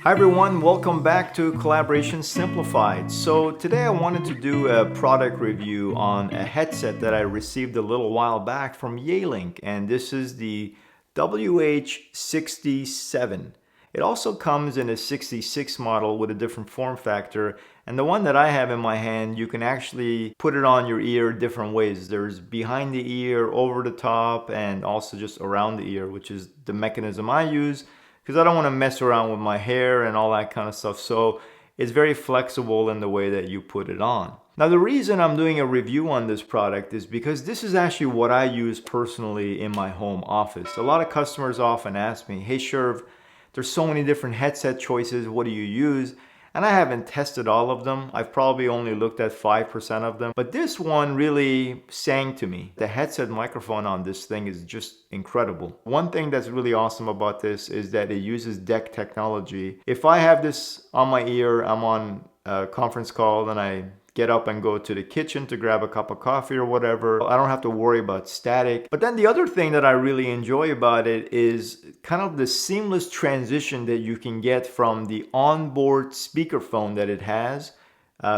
Hi everyone, welcome back to Collaboration Simplified. So today I wanted to do a product review on a headset that I received a little while back from Yealink, and this is the WH67. It also comes in a 66 model with a different form factor, and the one that I have in my hand, you can actually put it on your ear different ways. There's behind the ear, over the top, and also just around the ear, which is the mechanism I use because I don't want to mess around with my hair and all that kind of stuff. So it's very flexible in the way that you put it on. Now, the reason I'm doing a review on this product is because this is actually what I use personally in my home office. A lot of customers often ask me, hey Sherv, there's so many different headset choices, what do you use? And I haven't tested all of them. I've probably only looked at 5% of them. But this one really sang to me. The headset microphone on this thing is just incredible. One thing that's really awesome about this is that it uses DEC technology. If I have this on my ear, I'm on a conference call and I get up and go to the kitchen to grab a cup of coffee or whatever. I don't have to worry about static. But then the other thing that I really enjoy about it is kind of the seamless transition that you can get from the onboard speakerphone that it has,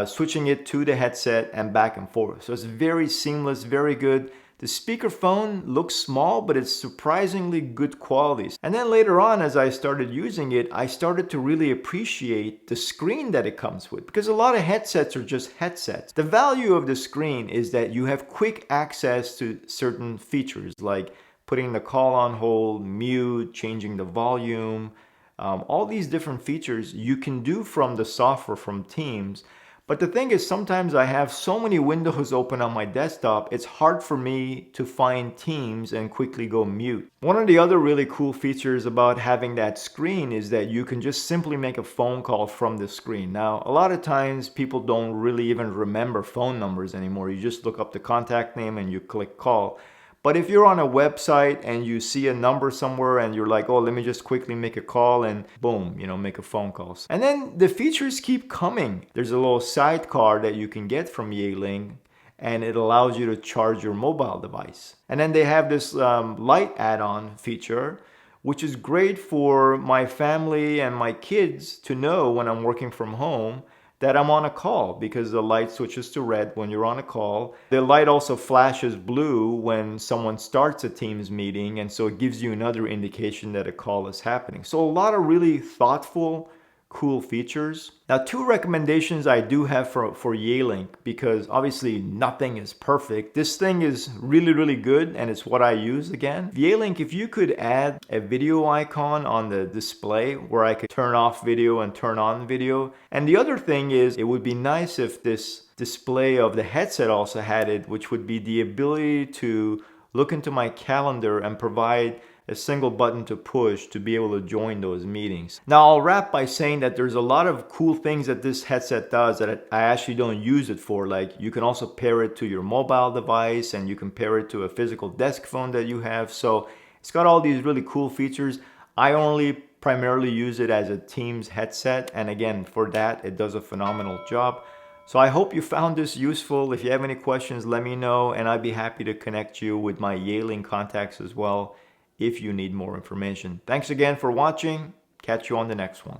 switching it to the headset and back and forth. So it's very seamless, very good. The speakerphone looks small, but it's surprisingly good quality. And then later on, as I started using it, I started to really appreciate the screen that it comes with, because a lot of headsets are just headsets. The value of the screen is that you have quick access to certain features like putting the call on hold, mute, changing the volume, all these different features you can do from the software from Teams. But the thing is, sometimes I have so many windows open on my desktop, it's hard for me to find Teams and quickly go mute. One of the other really cool features about having that screen is that you can just simply make a phone call from the screen. Now, a lot of times people don't really even remember phone numbers anymore. You just look up the contact name and you click call. But if you're on a website and you see a number somewhere and you're like, oh, let me just quickly make a call and boom, make a phone call. And then the features keep coming. There's a little sidecar that you can get from Yealink and it allows you to charge your mobile device. And then they have this light add-on feature, which is great for my family and my kids to know when I'm working from home that I'm on a call, because the light switches to red when you're on a call. The light also flashes blue when someone starts a Teams meeting, and so it gives you another indication that a call is happening. So a lot of really thoughtful, cool features. Now, two recommendations I do have for Yealink, because obviously nothing is perfect. This thing is really, really good, and it's what I use again. Yealink, if you could add a video icon on the display where I could turn off video and turn on video. And the other thing is, it would be nice if this display of the headset also had it, which would be the ability to look into my calendar and provide a single button to push to be able to join those meetings. Now, I'll wrap by saying that there's a lot of cool things that this headset does that I actually don't use it for. Like, you can also pair it to your mobile device and you can pair it to a physical desk phone that you have. So it's got all these really cool features. I only primarily use it as a Teams headset, and again, for that, it does a phenomenal job. So I hope you found this useful. If you have any questions, let me know, and I'd be happy to connect you with my Yealink contacts as well if you need more information. Thanks again for watching. Catch you on the next one.